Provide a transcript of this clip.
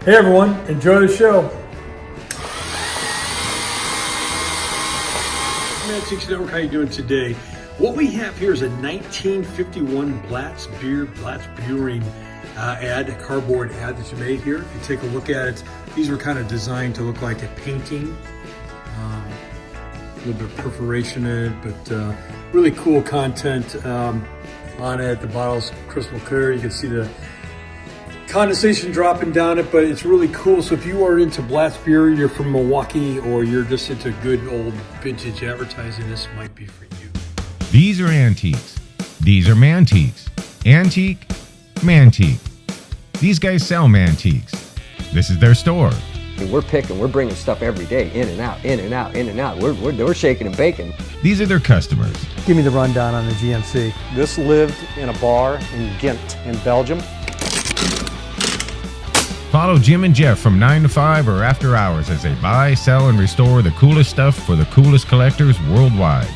Hey everyone, enjoy the show. Mantiques Network, how you doing today? What we have here is a 1951 BLATZ Brewing ad, a cardboard ad that you made here. If you take a look at it, these were kind of designed to look like a painting. A little bit of perforation in it, but really cool content on it. The bottle's crystal clear. You can see the condensation dropping down it, but it's really cool. So if you are into BLATZ beer, you're from Milwaukee, or you're just into good old vintage advertising, this might be for you. These are antiques. These are mantiques. Antique, mantique. These guys sell mantiques. This is their store. We're bringing stuff every day, in and out, in and out, in and out. We're shaking and baking. These are their customers. Give me the rundown on the GMC. This lived in a bar in Ghent in Belgium. Follow Jim and Jeff from 9 to 5 or after hours as they buy, sell, and restore the coolest stuff for the coolest collectors worldwide.